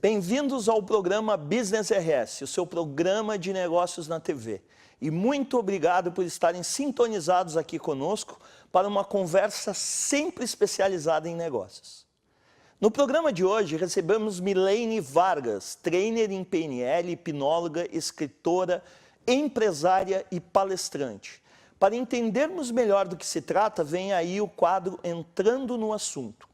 Bem-vindos ao programa Business RS, o seu programa de negócios na TV. E muito obrigado por estarem sintonizados aqui conosco para uma conversa sempre especializada em negócios. No programa de hoje recebemos Milene Vargas, trainer em PNL, hipnóloga, escritora, empresária e palestrante. Para entendermos melhor do que se trata, vem aí o quadro Entrando no Assunto.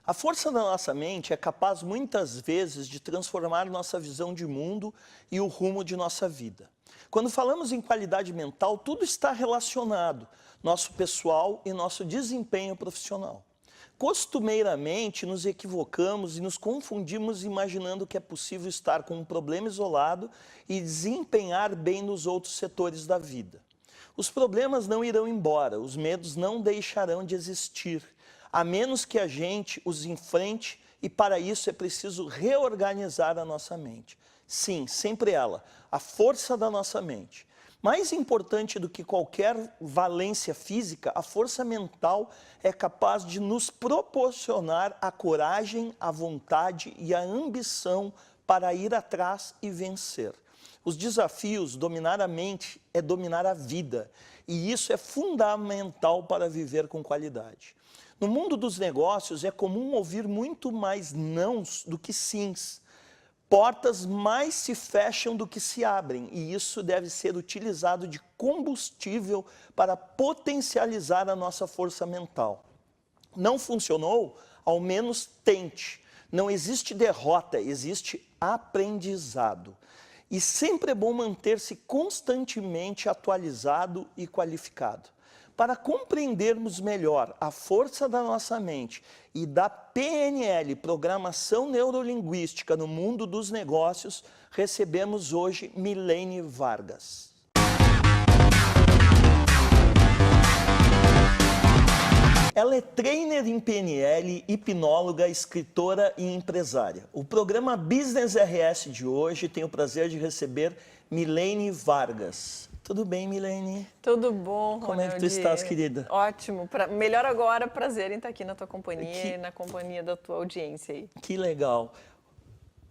A força da nossa mente é capaz muitas vezes de transformar nossa visão de mundo e o rumo de nossa vida. Quando falamos em qualidade mental, tudo está relacionado, nosso pessoal e nosso desempenho profissional. Costumeiramente nos equivocamos e nos confundimos imaginando que é possível estar com um problema isolado e desempenhar bem nos outros setores da vida. Os problemas não irão embora, os medos não deixarão de existir, a menos que a gente os enfrente, e para isso é preciso reorganizar a nossa mente. Sim, sempre ela, a força da nossa mente. Mais importante do que qualquer valência física, a força mental é capaz de nos proporcionar a coragem, a vontade e a ambição para ir atrás e vencer. Os desafios, dominar a mente, é dominar a vida, e isso é fundamental para viver com qualidade. No mundo dos negócios, é comum ouvir muito mais nãos do que sims. Portas mais se fecham do que se abrem, e isso deve ser utilizado de combustível para potencializar a nossa força mental. Não funcionou? Ao menos tente. Não existe derrota, existe aprendizado. E sempre é bom manter-se constantemente atualizado e qualificado. Para compreendermos melhor a força da nossa mente e da PNL, Programação Neurolinguística no mundo dos negócios, recebemos hoje Milene Vargas. Ela é trainer em PNL, hipnóloga, escritora e empresária. O programa Business RS de hoje tem o prazer de receber Milene Vargas. Tudo bem, Milene? Tudo bom, Ronald? Como é que tu estás, querida? Ótimo. Melhor agora, prazer em estar aqui na tua companhia e na companhia da tua audiência aí. Que legal.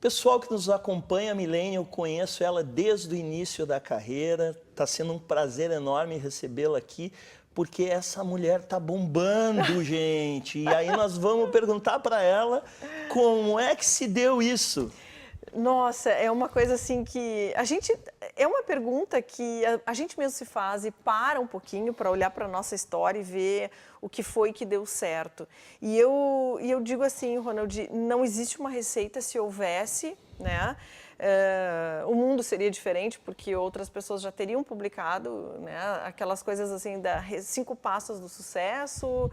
Pessoal que nos acompanha, a Milene, eu conheço ela desde o início da carreira. Está sendo um prazer enorme recebê-la aqui, porque essa mulher tá bombando, gente. E aí nós vamos perguntar para ela como é que se deu isso. Nossa, é uma coisa assim que é uma pergunta que a gente mesmo se faz e para um pouquinho para olhar para a nossa história e ver o que foi que deu certo. E eu digo assim, Ronald, não existe uma receita. Se houvesse, né? O mundo seria diferente, porque outras pessoas já teriam publicado, né, aquelas coisas assim, 5 passos do sucesso.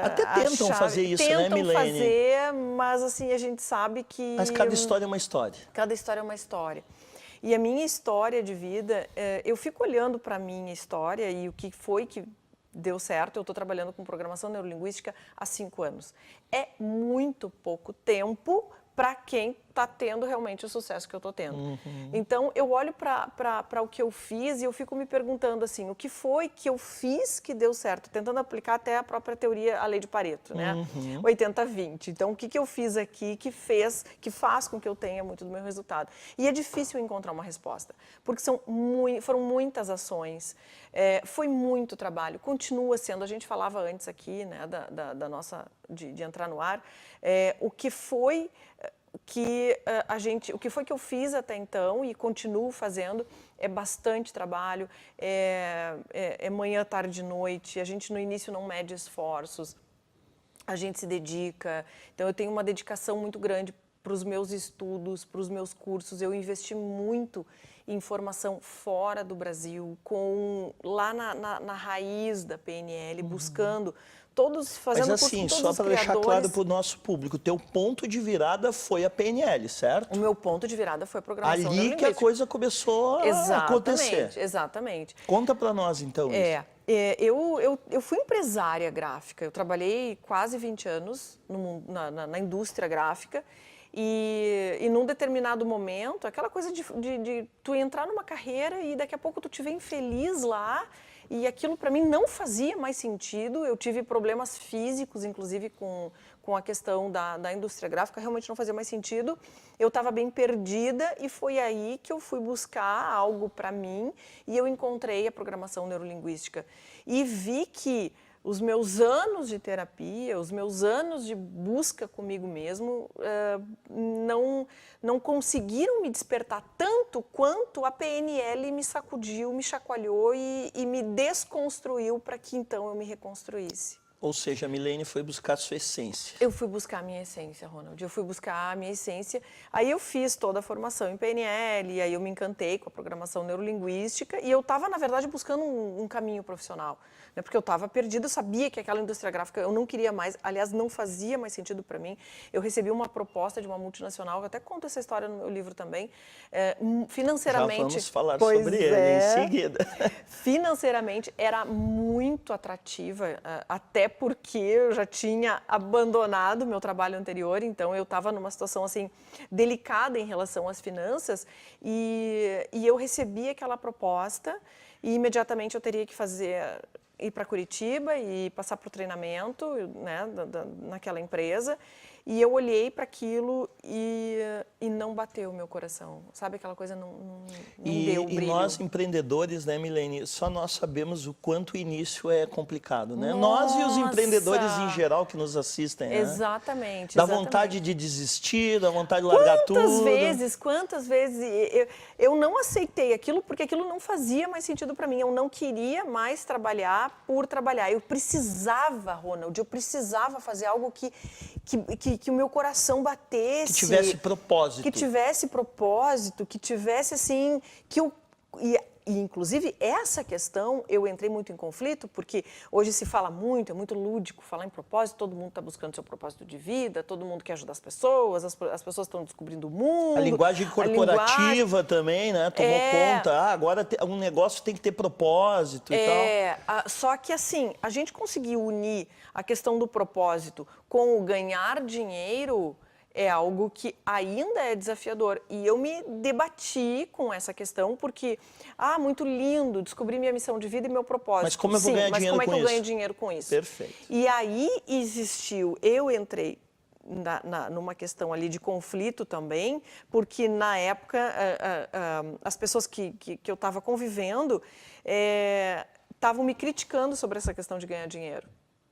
Até tentam fazer isso, né, Milene? Tentam fazer, mas assim, a gente sabe que... Mas cada história é uma história. Cada história é uma história. E a minha história de vida, eu fico olhando para a minha história e o que foi que deu certo. Eu estou trabalhando com programação neurolinguística há 5 anos. É muito pouco tempo para quem está tendo realmente o sucesso que eu estou tendo. Uhum. Então, eu olho para o que eu fiz e eu fico me perguntando assim, o que foi que eu fiz que deu certo? Tentando aplicar até a própria teoria, a lei de Pareto, né? Uhum. 80-20. Então, o que eu fiz aqui que faz com que eu tenha muito do meu resultado? E é difícil encontrar uma resposta, porque foram muitas ações, foi muito trabalho, continua sendo. A gente falava antes aqui, né, da nossa, de entrar no ar, o que foi que eu fiz até então e continuo fazendo é bastante trabalho, é manhã, tarde e noite. A gente no início não mede esforços, a gente se dedica. Então eu tenho uma dedicação muito grande para os meus estudos, para os meus cursos. Eu investi muito em formação fora do Brasil, lá na raiz da PNL, buscando todos, fazendo Mas assim, só para deixar claro para o nosso público, o teu ponto de virada foi a PNL, certo? O meu ponto de virada foi a programação neurolinguística. Ali que a coisa começou a acontecer. Exatamente. Conta para nós então isso. Eu fui empresária gráfica, eu trabalhei quase 20 anos na indústria gráfica. E num determinado momento, aquela coisa de tu entrar numa carreira e daqui a pouco tu te vê infeliz lá e aquilo para mim não fazia mais sentido. Eu tive problemas físicos, inclusive com a questão da indústria gráfica, realmente não fazia mais sentido. Eu estava bem perdida e foi aí que eu fui buscar algo para mim e eu encontrei a programação neurolinguística e vi que os meus anos de terapia, os meus anos de busca comigo mesmo não conseguiram me despertar tanto quanto a PNL me sacudiu, me chacoalhou e me desconstruiu para que então eu me reconstruísse. Ou seja, a Milene foi buscar a sua essência. Eu fui buscar a minha essência, Ronald. Eu fui buscar a minha essência. Aí eu fiz toda a formação em PNL, aí eu me encantei com a programação neurolinguística e eu estava, na verdade, buscando um caminho profissional, né? Porque eu estava perdida, eu sabia que aquela indústria gráfica eu não queria mais, aliás, não fazia mais sentido para mim. Eu recebi uma proposta de uma multinacional, eu até conto essa história no meu livro também, financeiramente... Já vamos falar sobre ele em seguida. Financeiramente era muito atrativa, até porque eu já tinha abandonado meu trabalho anterior, então eu estava numa situação assim delicada em relação às finanças e eu recebi aquela proposta e imediatamente eu teria que ir para Curitiba e passar para o treinamento, né, naquela empresa. E eu olhei para aquilo e não bateu o meu coração. Sabe, aquela coisa não deu brilho. E nós, empreendedores, né, Milene, só nós sabemos o quanto o início é complicado, né? Nossa! Nós e os empreendedores em geral que nos assistem, né? Exatamente. Dá vontade de desistir, dá vontade de largar tudo. Quantas vezes eu não aceitei aquilo porque aquilo não fazia mais sentido para mim. Eu não queria mais trabalhar por trabalhar. Eu precisava, Ronald, eu precisava fazer algo que o meu coração batesse. Que tivesse propósito. Que tivesse propósito, que tivesse assim, E, inclusive, essa questão, eu entrei muito em conflito, porque hoje se fala muito, é muito lúdico falar em propósito, todo mundo está buscando seu propósito de vida, todo mundo quer ajudar as pessoas estão descobrindo o mundo. A linguagem corporativa também, né? Tomou conta. Agora um negócio tem que ter propósito e tal. Só que assim, a gente conseguiu unir a questão do propósito com o ganhar dinheiro é algo que ainda é desafiador. E eu me debati com essa questão, porque, muito lindo, descobri minha missão de vida e meu propósito. Mas como eu vou ganhar dinheiro com isso? Mas como é que eu ganho dinheiro com isso? Perfeito. E aí eu entrei numa questão ali de conflito também, porque na época as pessoas que eu estava convivendo estavam me criticando sobre essa questão de ganhar dinheiro,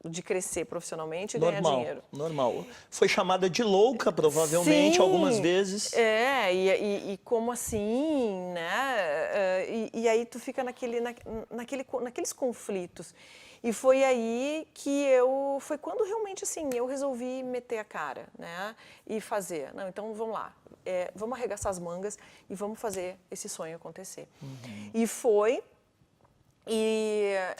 de crescer profissionalmente e ganhar dinheiro. Normal. Foi chamada de louca, provavelmente, algumas vezes. E como assim, né? E aí tu fica naqueles conflitos. E foi aí que foi quando realmente assim, eu resolvi meter a cara, né? E fazer. Não, então vamos lá, vamos arregaçar as mangas e vamos fazer esse sonho acontecer. E foi...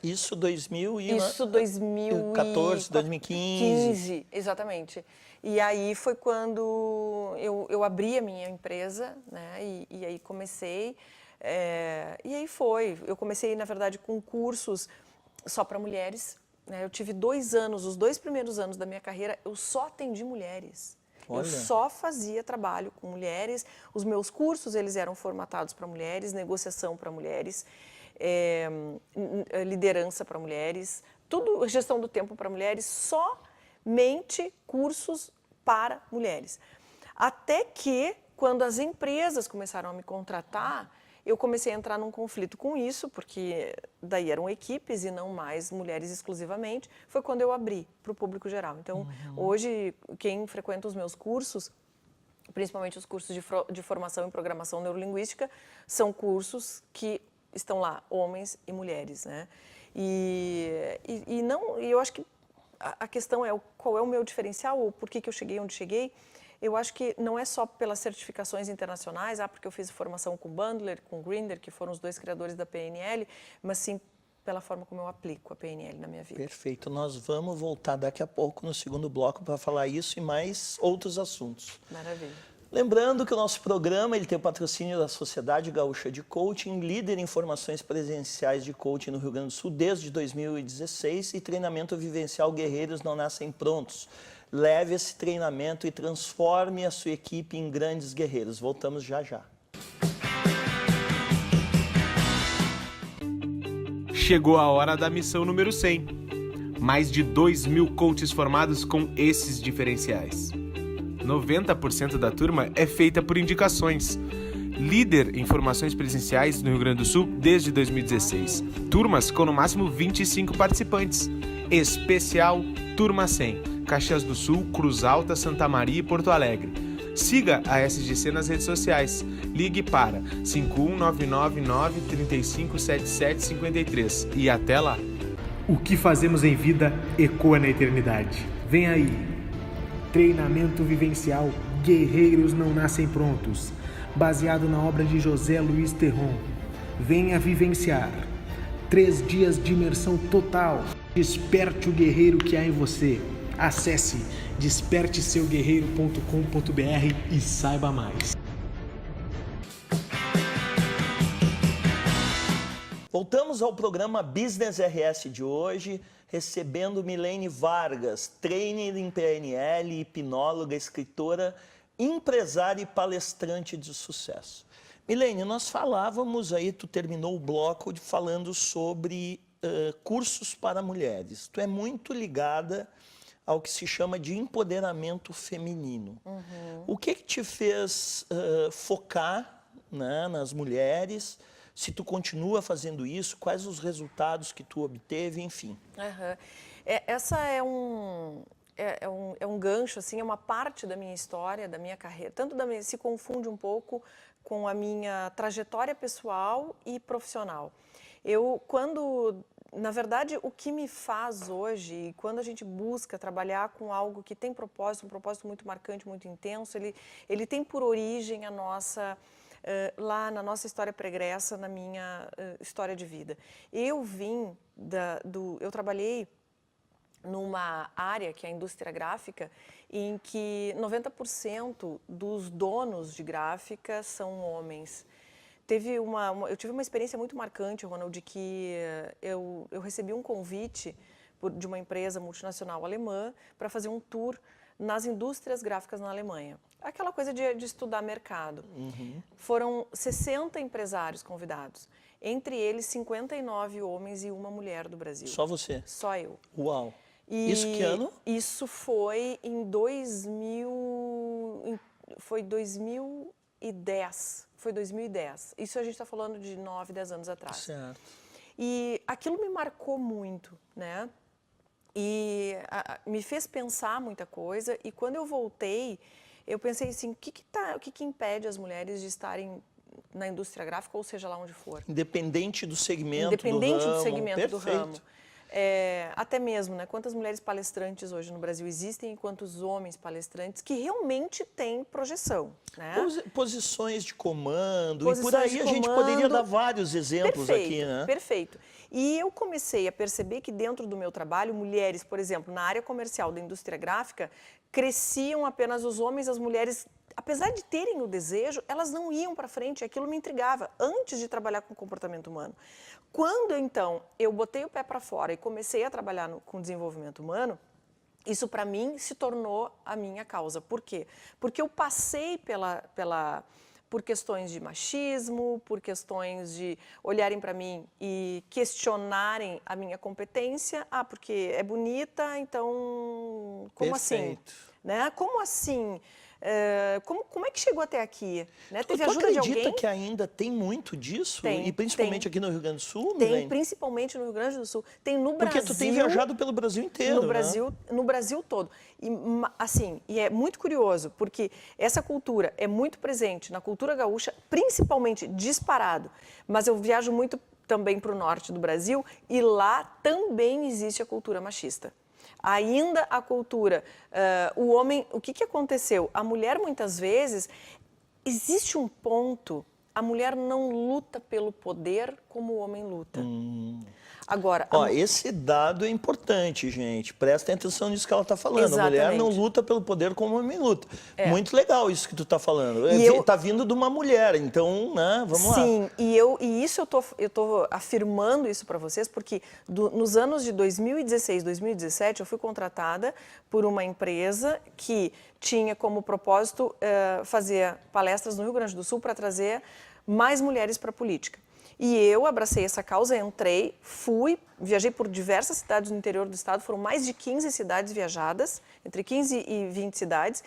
Isso 2014, 2015. Exatamente. E aí foi quando eu abri a minha empresa, né? E aí comecei. E aí eu comecei, na verdade, com cursos só para mulheres, né? Eu tive 2 anos, os 2 primeiros anos da minha carreira, eu só atendi mulheres. Olha. Eu só fazia trabalho com mulheres. Os meus cursos, eles eram formatados para mulheres, negociação para mulheres. Liderança para mulheres, tudo, gestão do tempo para mulheres, somente cursos para mulheres. Até que, quando as empresas começaram a me contratar, eu comecei a entrar num conflito com isso, porque daí eram equipes e não mais mulheres exclusivamente, foi quando eu abri para o público geral. Então, hoje, quem frequenta os meus cursos, principalmente os cursos de formação em programação neurolinguística, são cursos que estão lá, homens e mulheres, né? E eu acho que a questão é qual é o meu diferencial, ou por que eu cheguei onde cheguei. Eu acho que não é só pelas certificações internacionais, porque eu fiz formação com Bandler, com Grinder, que foram os 2 criadores da PNL, mas sim pela forma como eu aplico a PNL na minha vida. Perfeito. Nós vamos voltar daqui a pouco no segundo bloco para falar isso e mais outros assuntos. Maravilha. Lembrando que o nosso programa ele tem o patrocínio da Sociedade Gaúcha de Coaching, líder em formações presenciais de coaching no Rio Grande do Sul desde 2016 e treinamento vivencial Guerreiros Não Nascem Prontos. Leve esse treinamento e transforme a sua equipe em grandes guerreiros. Voltamos já já. Chegou a hora da missão número 100. Mais de 2.000 coaches formados com esses diferenciais. 90% da turma é feita por indicações. Líder em formações presenciais no Rio Grande do Sul desde 2016. Turmas com no máximo 25 participantes. Especial Turma 100. Caxias do Sul, Cruz Alta, Santa Maria e Porto Alegre. Siga a SGC nas redes sociais. Ligue para 51999357753 e até lá. O que fazemos em vida ecoa na eternidade. Vem aí. Treinamento vivencial Guerreiros Não Nascem Prontos, baseado na obra de José Luiz Terron. Venha vivenciar. 3 dias de imersão total. Desperte o guerreiro que há em você. Acesse desperteseuguerreiro.com.br e saiba mais. Voltamos ao programa Business RS de hoje, recebendo Milene Vargas, trainer em PNL, hipnóloga, escritora, empresária e palestrante de sucesso. Milene, nós falávamos aí, tu terminou o bloco falando sobre cursos para mulheres. Tu é muito ligada ao que se chama de empoderamento feminino. O que te fez focar, né, nas mulheres? Se tu continua fazendo isso, quais os resultados que tu obteve, enfim. Essa é um gancho, assim, é uma parte da minha história, da minha carreira. Se confunde um pouco com a minha trajetória pessoal e profissional. Na verdade, o que me faz hoje, quando a gente busca trabalhar com algo que tem propósito, um propósito muito marcante, muito intenso, ele tem por origem a nossa... lá na nossa história pregressa, na minha história de vida. Eu trabalhei numa área que é a indústria gráfica, em que 90% dos donos de gráfica são homens. Eu tive uma experiência muito marcante, Ronald, de que eu recebi um convite de uma empresa multinacional alemã para fazer um tour nas indústrias gráficas na Alemanha. Aquela coisa de estudar mercado. Foram 60 empresários convidados, entre eles 59 homens e uma mulher do Brasil. Só você? Só eu. Uau! Isso que ano? Isso foi em 2010. Foi 2010. Isso a gente está falando de 9, 10 anos atrás. Certo. E aquilo me marcou muito, né? E me fez pensar muita coisa. E quando eu voltei, eu pensei assim, o que impede as mulheres de estarem na indústria gráfica, ou seja lá onde for? Independente do segmento Independente do ramo. do segmento do Perfeito. ramo. Até mesmo, né? Quantas mulheres palestrantes hoje no Brasil existem e quantos homens palestrantes que realmente têm projeção, né? Posições de comando, Posições e por aí de a gente comando. poderia dar vários exemplos Perfeito, aqui, né? Perfeito. E eu comecei a perceber que dentro do meu trabalho, mulheres, por exemplo, na área comercial da indústria gráfica, cresciam apenas os homens, as mulheres, apesar de terem o desejo, elas não iam para frente, aquilo me intrigava, antes de trabalhar com comportamento humano. Quando, então, eu botei o pé para fora e comecei a trabalhar com desenvolvimento humano, isso, para mim, se tornou a minha causa. Por quê? Porque eu passei por questões de machismo, por questões de olharem para mim e questionarem a minha competência. Porque é bonita, então como assim? Né? Como assim? Como é que chegou até aqui? Né? Teve ajuda de alguém? Tu acredita que ainda tem muito disso? Tem, e principalmente aqui no Rio Grande do Sul? Tem, principalmente no Rio Grande do Sul. Tem no Brasil. Porque tu tem viajado pelo Brasil inteiro, no Brasil todo. E, assim, e é muito curioso, porque essa cultura é muito presente na cultura gaúcha, principalmente disparado. Mas eu viajo muito também para o norte do Brasil e lá também existe a cultura machista. Ainda a cultura, o homem, o que aconteceu? A mulher, muitas vezes, existe um ponto, a mulher não luta pelo poder como o homem luta. Agora, esse dado é importante, gente. Prestem atenção nisso que ela está falando. Exatamente. A mulher não luta pelo poder como o homem luta. Muito legal isso que tu está falando. Está vindo de uma mulher, então, né, vamos lá. Sim, e isso eu tô afirmando isso para vocês, porque nos anos de 2016, 2017, eu fui contratada por uma empresa que tinha como propósito fazer palestras no Rio Grande do Sul para trazer mais mulheres para a política. E eu abracei essa causa, entrei, fui, viajei por diversas cidades no interior do estado, foram mais de 15 cidades viajadas, entre 15 e 20 cidades.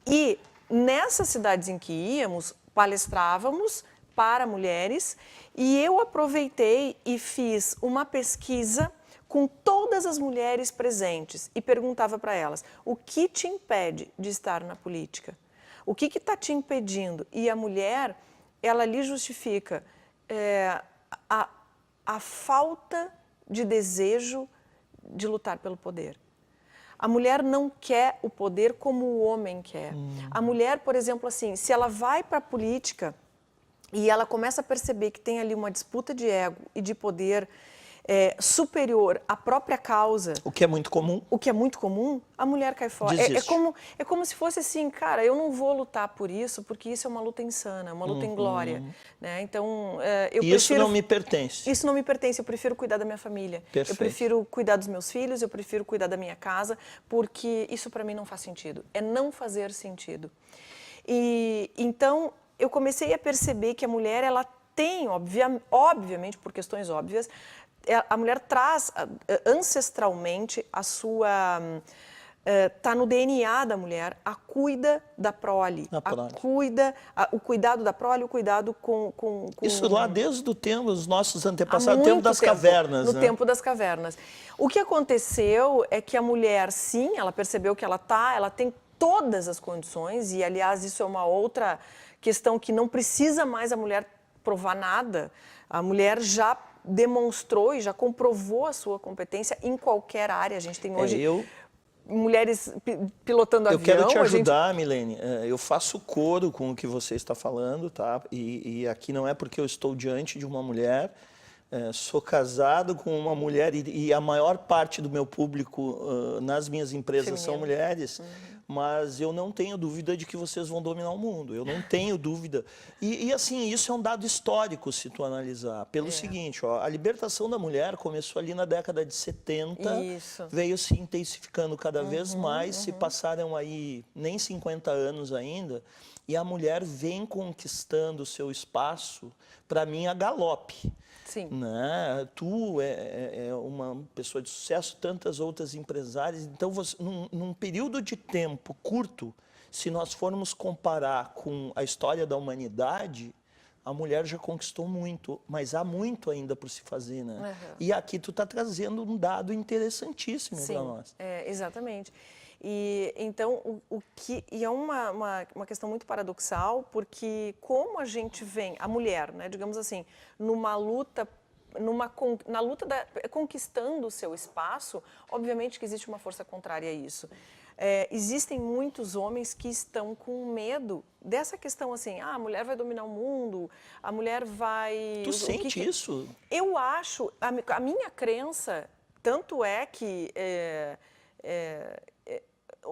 E nessas cidades em que íamos, palestrávamos para mulheres e eu aproveitei e fiz uma pesquisa com todas as mulheres presentes e perguntava para elas, o que te impede de estar na política? O que está te impedindo? E a mulher, ela lhe justifica a falta de desejo de lutar pelo poder. A mulher não quer o poder como o homem quer. A mulher, por exemplo, assim, se ela vai para a política e ela começa a perceber que tem ali uma disputa de ego e de poder superior à própria causa. O que é muito comum. O que é muito comum, a mulher cai fora. É como se fosse assim, cara, eu não vou lutar por isso, porque isso é uma luta insana, uma luta inglória. Né? Então, isso não me pertence. Isso não me pertence, eu prefiro cuidar da minha família. Perfeito. Eu prefiro cuidar dos meus filhos, eu prefiro cuidar da minha casa, porque isso para mim não faz sentido. É não fazer sentido. E então, eu comecei a perceber que a mulher, ela tem, obviamente, por questões óbvias, a mulher traz ancestralmente a sua... Está no DNA da mulher, a cuida da prole, o cuidado da prole, o cuidado com... Isso lá desde o tempo, os nossos antepassados, tempo das cavernas. No tempo das cavernas. O que aconteceu é que a mulher, sim, ela percebeu que ela tem todas as condições, e aliás isso é uma outra questão que não precisa mais a mulher provar nada, a mulher já demonstrou e já comprovou a sua competência em qualquer área. A gente tem hoje mulheres pilotando avião. Eu quero te ajudar, Milene. Eu faço coro com o que você está falando, tá? E aqui não é porque eu estou diante de uma mulher. Sou casado com uma mulher e a maior parte do meu público nas minhas empresas são mulheres. Mas eu não tenho dúvida de que vocês vão dominar o mundo. Eu não tenho dúvida. E assim, isso é um dado histórico, se tu analisar. Pelo seguinte, ó, a libertação da mulher começou ali na década de 70. Isso. Veio se intensificando cada vez mais. Se passaram aí nem 50 anos ainda. E a mulher vem conquistando o seu espaço, para mim, a galope. Sim. Né? Tu é uma pessoa de sucesso, tantas outras empresárias. Então, num período de tempo curto, se nós formos comparar com a história da humanidade, a mulher já conquistou muito, mas há muito ainda por se fazer. Né? E aqui tu está trazendo um dado interessantíssimo para nós. Exatamente. E então é uma questão muito paradoxal, porque como a gente vem, a mulher, né, digamos assim, na luta conquistando o seu espaço, obviamente que existe uma força contrária a isso. Existem muitos homens que estão com medo dessa questão assim, a mulher vai dominar o mundo, a mulher vai... Tu sente isso? Eu acho, a minha crença, tanto é que...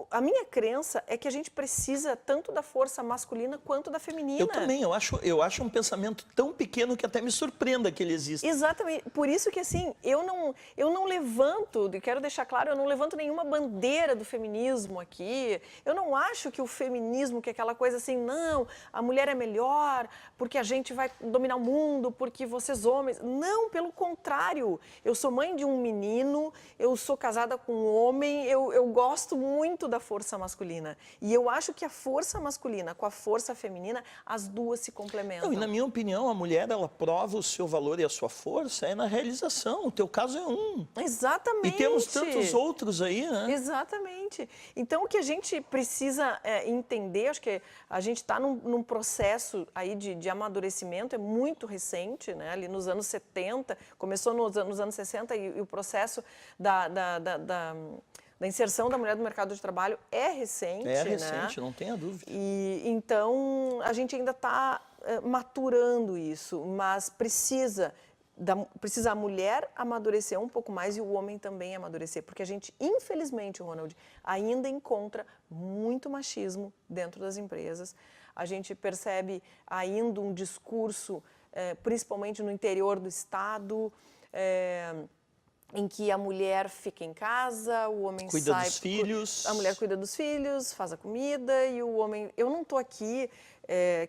A minha crença é que a gente precisa tanto da força masculina quanto da feminina. Eu também, eu acho um pensamento tão pequeno que até me surpreenda que ele exista. Exatamente, por isso que assim, eu não levanto, quero deixar claro, eu não levanto nenhuma bandeira do feminismo aqui, eu não acho que o feminismo, que é aquela coisa assim, não, a mulher é melhor, porque a gente vai dominar o mundo, porque vocês homens, não, pelo contrário, eu sou mãe de um menino, eu sou casada com um homem, eu gosto muito da força masculina. E eu acho que a força masculina com a força feminina, as duas se complementam. Não, e na minha opinião, a mulher, ela prova o seu valor e a sua força na realização. O teu caso é um. Exatamente. E temos tantos outros aí, né? Exatamente. Então, o que a gente precisa entender, acho que a gente está num processo aí de amadurecimento, é muito recente, né? Ali nos anos 70, começou nos anos 60 e o processo da inserção da mulher no mercado de trabalho é recente. É recente, né? Não tenha dúvida. E então a gente ainda está maturando isso, mas precisa a mulher amadurecer um pouco mais e o homem também amadurecer, porque a gente, infelizmente, Ronald, ainda encontra muito machismo dentro das empresas. A gente percebe ainda um discurso, principalmente no interior do estado, em que a mulher fica em casa, o homem cuida dos filhos. A mulher cuida dos filhos, faz a comida e o homem... Eu não estou aqui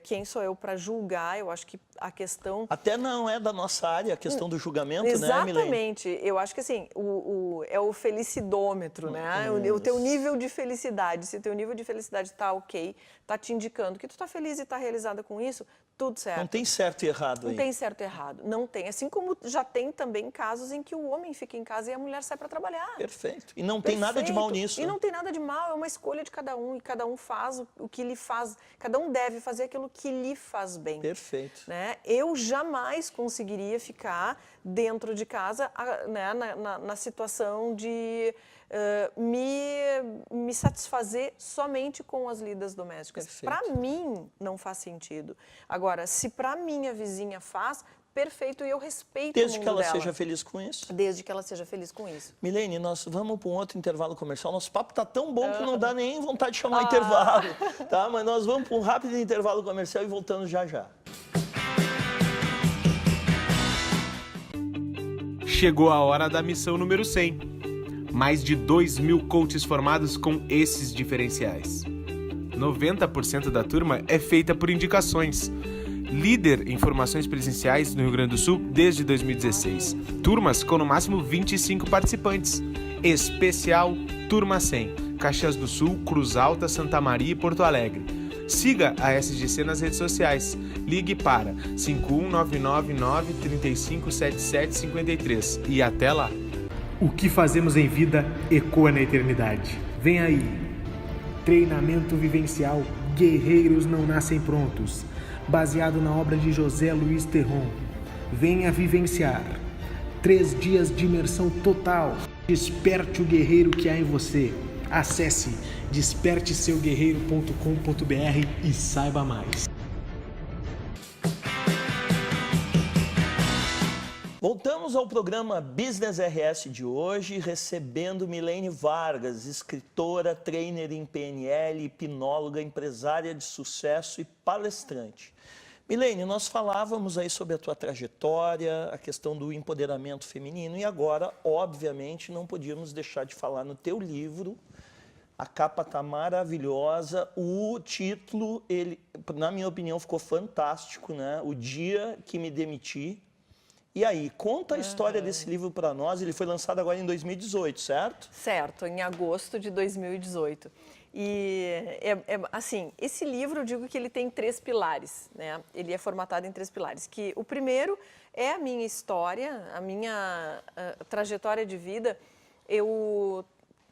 quem sou eu para julgar? Eu acho que a questão... Até não é da nossa área a questão do julgamento, né, Milene? Exatamente. Eu acho que assim, é o felicidômetro, né? O teu nível de felicidade. Se o teu nível de felicidade está ok, está te indicando que tu está feliz e está realizada com isso, tudo certo. Não tem certo e errado aí. Não tem certo e errado. Não tem. Assim como já tem também casos em que o homem fica em casa e a mulher sai para trabalhar. Perfeito. E não tem nada de mal nisso. E não tem nada de mal, é uma escolha de cada um. E cada um faz o que lhe faz. Cada um deve fazer aquilo que lhe faz bem. Perfeito. Né? Eu jamais conseguiria ficar dentro de casa, né, na situação de me satisfazer somente com as lidas domésticas. Para mim, não faz sentido. Agora, se para minha vizinha faz, perfeito, e eu respeito Desde o mundo que ela dela. seja feliz com isso. Desde que ela seja feliz com isso. Milene, nós vamos para um outro intervalo comercial. Nosso papo está tão bom que não dá nem vontade de chamar intervalo. Tá? Mas nós vamos para um rápido intervalo comercial e voltamos já já. Chegou a hora da missão número 100. Mais de 2.000 coaches formados com esses diferenciais. 90% da turma é feita por indicações. Líder em formações presenciais no Rio Grande do Sul desde 2016. Turmas com no máximo 25 participantes. Especial Turma 100. Caxias do Sul, Cruz Alta, Santa Maria e Porto Alegre. Siga a SGC nas redes sociais. Ligue para 51999357753 e até lá. O que fazemos em vida ecoa na eternidade. Vem aí. Treinamento vivencial Guerreiros Não Nascem Prontos. Baseado na obra de José Luís Terron. Venha vivenciar 3 dias de imersão total. Desperte o guerreiro que há em você. Acesse desperteseuguerreiro.com.br e saiba mais. Voltamos ao programa Business RS de hoje, recebendo Milene Vargas, escritora, trainer em PNL, hipnóloga, empresária de sucesso e palestrante. Milene, nós falávamos aí sobre a tua trajetória, a questão do empoderamento feminino e agora, obviamente, não podíamos deixar de falar no teu livro. A capa está maravilhosa, o título, ele, na minha opinião, ficou fantástico, né? O Dia que Me Demiti. E aí, conta a história desse livro para nós. Ele foi lançado agora em 2018, certo? Certo, em agosto de 2018. E, assim, esse livro, eu digo que ele tem 3 pilares, né? Ele é formatado em 3 pilares. Que o primeiro é a minha história, a minha trajetória de vida. Eu,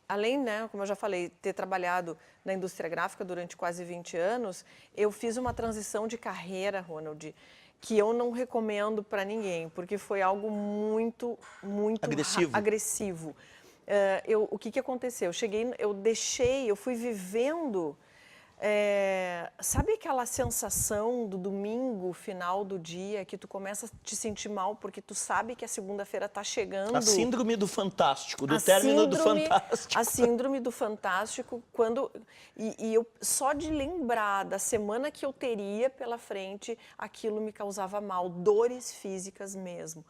além, né, como eu já falei, ter trabalhado na indústria gráfica durante quase 20 anos, eu fiz uma transição de carreira, Ronald, que eu não recomendo para ninguém, porque foi algo muito agressivo. O que aconteceu? Eu fui vivendo, sabe aquela sensação do domingo, final do dia, que tu começa a te sentir mal porque tu sabe que a segunda-feira está chegando? A síndrome do fantástico, do término do fantástico. A síndrome do fantástico, e eu só de lembrar da semana que eu teria pela frente, aquilo me causava mal, dores físicas mesmo.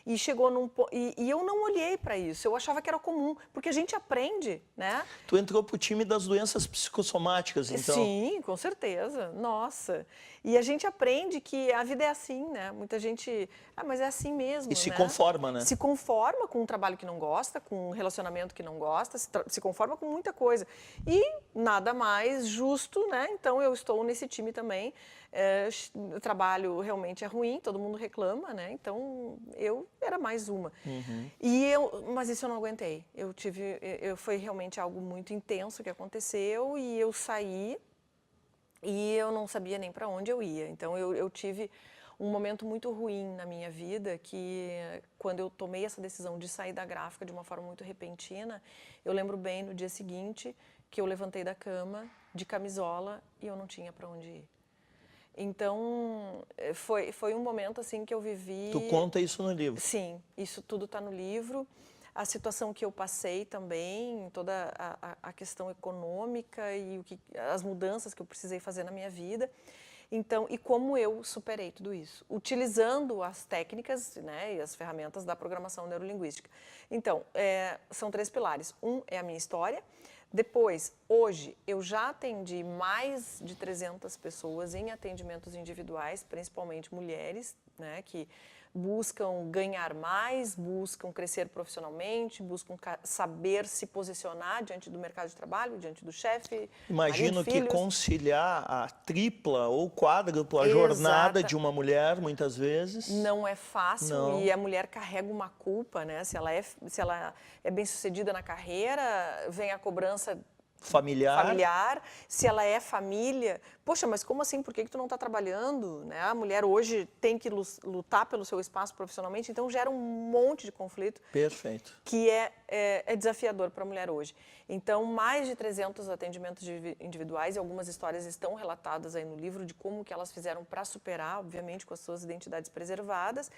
E chegou e eu não olhei para isso, eu achava que era comum, porque a gente aprende, né? Tu entrou pro time das doenças psicossomáticas, então? Sim, com certeza, nossa. E a gente aprende que a vida é assim, né? Muita gente, mas é assim mesmo, E se né? conforma, né? Se conforma com um trabalho que não gosta, com um relacionamento que não gosta, se conforma com muita coisa. E nada mais justo, né? Então eu estou nesse time também. O trabalho realmente é ruim, todo mundo reclama, né? Então eu era mais uma. Mas isso eu não aguentei. Foi realmente algo muito intenso que aconteceu e eu saí e eu não sabia nem para onde eu ia. Então eu tive um momento muito ruim na minha vida, que quando eu tomei essa decisão de sair da gráfica de uma forma muito repentina, eu lembro bem no dia seguinte que eu levantei da cama de camisola e eu não tinha para onde ir. Então, foi um momento assim que eu vivi... Tu conta isso no livro? Sim, isso tudo está no livro. A situação que eu passei também, toda a questão econômica e as mudanças que eu precisei fazer na minha vida. Então, e como eu superei tudo isso, utilizando as técnicas, né, e as ferramentas da programação neurolinguística. Então, são 3 pilares. Um é a minha história, Depois, hoje, eu já atendi mais de 300 pessoas em atendimentos individuais, principalmente mulheres, né, que buscam ganhar mais, buscam crescer profissionalmente, buscam saber se posicionar diante do mercado de trabalho, diante do chefe, Imagino marido, que filhos. conciliar a tripla ou quádrupla jornada de uma mulher, muitas vezes. Não é fácil. Não. E a mulher carrega uma culpa, né? Se ela é bem-sucedida na carreira, vem a cobrança familiar. Se ela é família, poxa, mas como assim? Por que tu não está trabalhando? Né? A mulher hoje tem que lutar pelo seu espaço profissionalmente, então gera um monte de conflito. Perfeito. Que é desafiador para a mulher hoje. Então, mais de 300 atendimentos individuais e algumas histórias estão relatadas aí no livro de como que elas fizeram para superar, obviamente, com as suas identidades preservadas.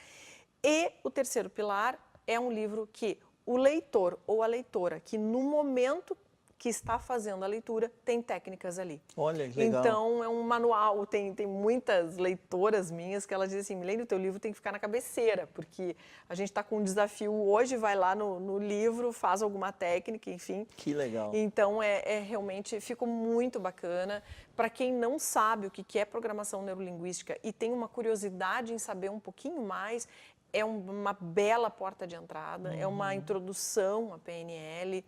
E o terceiro pilar é um livro que o leitor ou a leitora, que no momento que está fazendo a leitura, tem técnicas ali. Olha, que legal. Então, é um manual, tem muitas leitoras minhas que elas dizem assim, Milene, o teu livro tem que ficar na cabeceira, porque a gente está com um desafio hoje, vai lá no livro, faz alguma técnica, enfim. Que legal. Então, realmente, ficou muito bacana. Para quem não sabe o que é programação neurolinguística e tem uma curiosidade em saber um pouquinho mais, é uma bela porta de entrada, é uma introdução à PNL,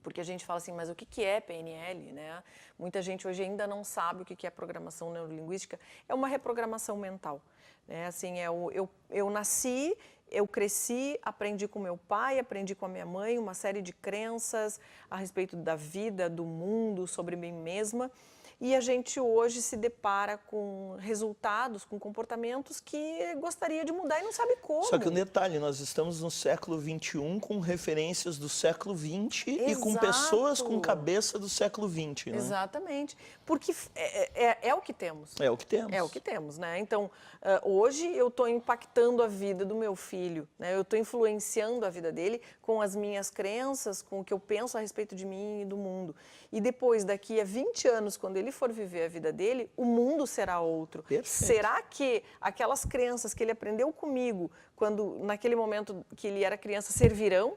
porque a gente fala assim, mas o que é PNL, né? Muita gente hoje ainda não sabe o que é programação neurolinguística. É uma reprogramação mental, né? Assim, eu nasci, eu cresci, aprendi com meu pai, aprendi com a minha mãe, uma série de crenças a respeito da vida, do mundo, sobre mim mesma. E a gente hoje se depara com resultados, com comportamentos que gostaria de mudar e não sabe como. Só que um detalhe, nós estamos no século XXI com referências do século XX e com pessoas com cabeça do século XX. Né? Exatamente. Porque é o que temos. É o que temos. É o que temos, né? Então, hoje eu estou impactando a vida do meu filho, né? Eu estou influenciando a vida dele com as minhas crenças, com o que eu penso a respeito de mim e do mundo. E depois, daqui a 20 anos, quando ele for viver a vida dele, o mundo será outro. Perfeito. Será que aquelas crenças que ele aprendeu comigo, naquele momento que ele era criança, servirão?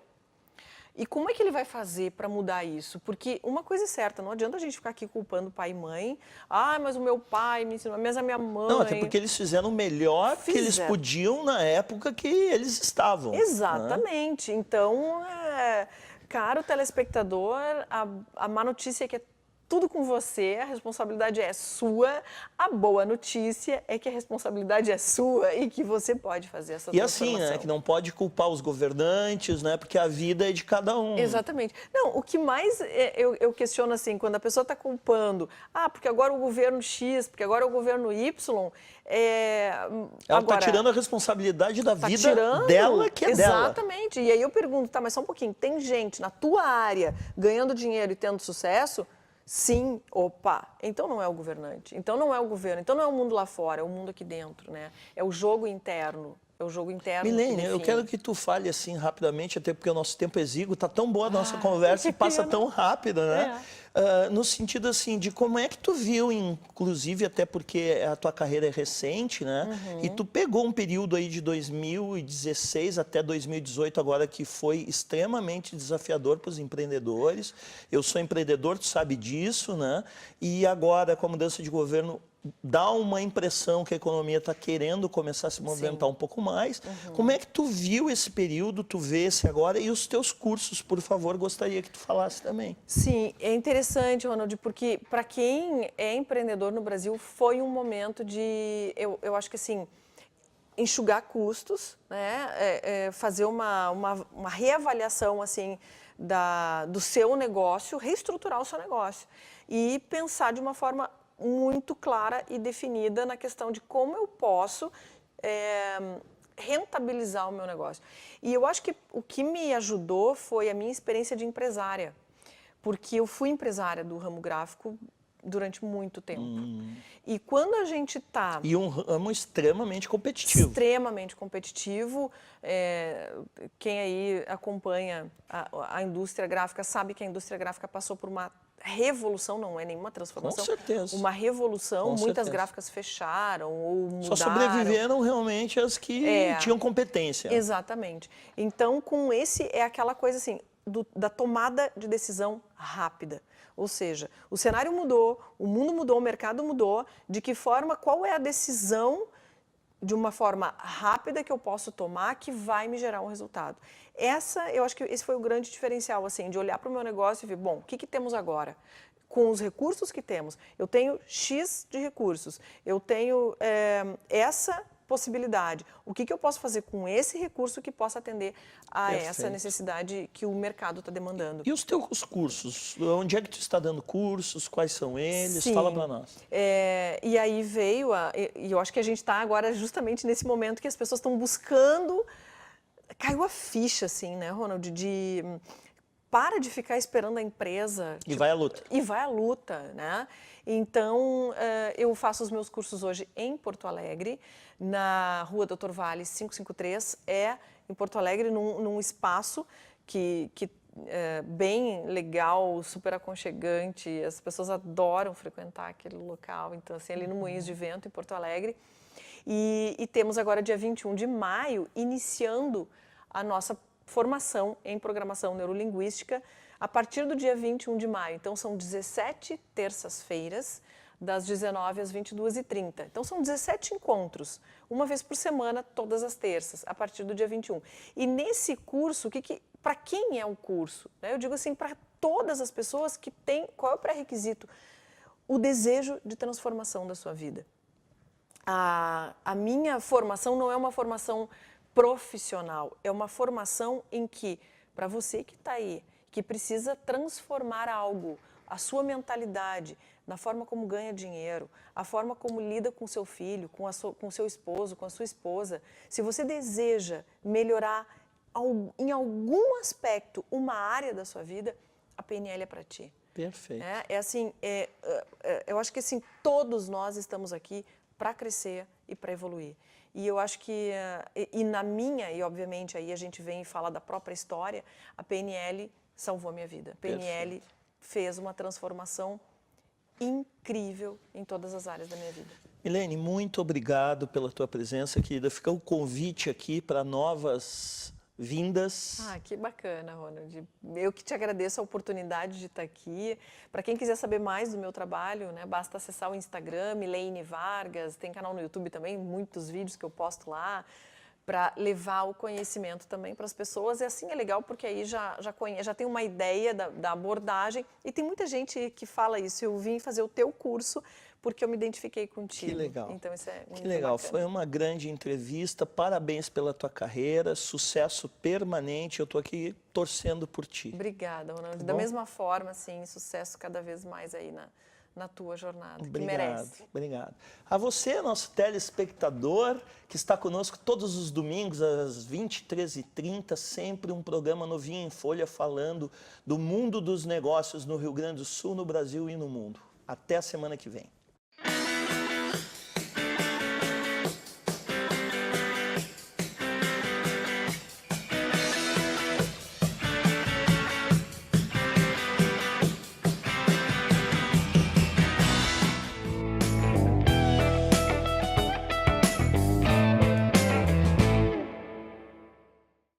E como é que ele vai fazer para mudar isso? Porque uma coisa é certa, não adianta a gente ficar aqui culpando pai e mãe. Ah, mas o meu pai me ensinou, mas a minha mãe... Não, até porque eles fizeram o melhor que eles podiam na época que eles estavam. Exatamente. Né? Então, caro telespectador, a má notícia é que é tudo com você, a responsabilidade é sua. A boa notícia é que a responsabilidade é sua e que você pode fazer essa transformação. E assim, né, que não pode culpar os governantes, né, porque a vida é de cada um. Exatamente. Não, o que mais eu questiono assim, quando a pessoa está culpando, porque agora o governo X, porque agora o governo Y, ela está tirando a responsabilidade da vida dela, que é dela. Exatamente. E aí eu pergunto, tá, mas só um pouquinho, tem gente na tua área ganhando dinheiro e tendo sucesso? Sim, opa, então não é o governante, então não é o governo, então não é o mundo lá fora, é o mundo aqui dentro, né? É o jogo interno, Milene, eu quero que tu fale assim rapidamente, até porque o nosso tempo é exíguo, tá tão boa a nossa conversa e passa tão rápido, né? No sentido assim, de como é que tu viu, inclusive até porque a tua carreira é recente, né? E tu pegou um período aí de 2016 até 2018 agora que foi extremamente desafiador para os empreendedores. Eu sou empreendedor, tu sabe disso, né? E agora com a mudança de governo, dá uma impressão que a economia está querendo começar a se movimentar um pouco mais. Como é que tu viu esse período, tu vê esse agora e os teus cursos, por favor, gostaria que tu falasse também. Sim, é interessante, Ronald, porque para quem é empreendedor no Brasil foi um momento de, eu acho que assim, enxugar custos, né? Fazer uma reavaliação assim do seu negócio, reestruturar o seu negócio e pensar de uma forma muito clara e definida na questão de como eu posso rentabilizar o meu negócio. E eu acho que o que me ajudou foi a minha experiência de empresária, porque eu fui empresária do ramo gráfico durante muito tempo. E quando a gente está... E um ramo extremamente competitivo. Extremamente competitivo. Quem aí acompanha a indústria gráfica sabe que a indústria gráfica passou por uma revolução, não é nenhuma transformação. Com certeza. Uma revolução, Com muitas certeza. gráficas fecharam ou mudaram. Só sobreviveram realmente as que tinham competência. Exatamente. Então, é aquela coisa assim, da tomada de decisão rápida. Ou seja, o cenário mudou, o mundo mudou, o mercado mudou. De que forma, qual é a decisão de uma forma rápida que eu posso tomar que vai me gerar um resultado? Eu acho que esse foi o grande diferencial, assim, de olhar para o meu negócio e ver, bom, o que temos agora? Com os recursos que temos, eu tenho X de recursos, eu tenho essa possibilidade. O que eu posso fazer com esse recurso que possa atender a Perfeito. essa necessidade que o mercado está demandando? E os teus cursos? Onde é que tu está dando cursos? Quais são eles? Sim. Fala para nós. E aí veio, e eu acho que a gente está agora justamente nesse momento que as pessoas estão buscando, caiu a ficha, assim, né, Ronald, para de ficar esperando a empresa. E vai à luta. E vai à luta, né? Então, eu faço os meus cursos hoje em Porto Alegre, na Rua Doutor Vale 553, em Porto Alegre, num espaço que é bem legal, super aconchegante, as pessoas adoram frequentar aquele local, então, assim, ali no Moinhos de Vento, em Porto Alegre. E temos agora, dia 21 de maio, iniciando a nossa formação em programação neurolinguística a partir do dia 21 de maio. Então, são 17 terças-feiras, das 19 às 22h30. Então, são 17 encontros, uma vez por semana, todas as terças, a partir do dia 21. E nesse curso, para quem é o curso? Eu digo assim, para todas as pessoas que têm, qual é o pré-requisito? O desejo de transformação da sua vida. A minha formação não é uma formação profissional, é uma formação em que, para você que está aí, que precisa transformar algo, a sua mentalidade, na forma como ganha dinheiro, a forma como lida com seu filho, com o seu esposo, com a sua esposa, se você deseja melhorar em algum aspecto uma área da sua vida, a PNL é para ti. Perfeito. Eu acho que assim, todos nós estamos aqui para crescer e para evoluir. E eu acho que, e obviamente aí a gente vem e fala da própria história, a PNL salvou a minha vida. A PNL fez uma transformação incrível em todas as áreas da minha vida. Milene, muito obrigado pela tua presença, querida. Fica o convite aqui para novas vindas. Que bacana, Ronald. Eu que te agradeço a oportunidade de estar aqui. Para quem quiser saber mais do meu trabalho, né, basta acessar o Instagram, Milene Vargas, tem canal no YouTube também, muitos vídeos que eu posto lá, para levar o conhecimento também para as pessoas. E assim é legal, porque aí já tem uma ideia da abordagem. E tem muita gente que fala isso, eu vim fazer o teu curso porque eu me identifiquei contigo. Que legal. Então isso é muito Que legal. bacana. Foi uma grande entrevista. Parabéns pela tua carreira. Sucesso permanente. Eu estou aqui torcendo por ti. Obrigada, Ronald. Tá Da bom? mesma forma, assim, sucesso cada vez mais aí na tua jornada, Obrigado, que merece. obrigado. A você, nosso telespectador, que está conosco todos os domingos às 23h30, sempre um programa novinho em Folha falando do mundo dos negócios no Rio Grande do Sul, no Brasil e no mundo. Até a semana que vem.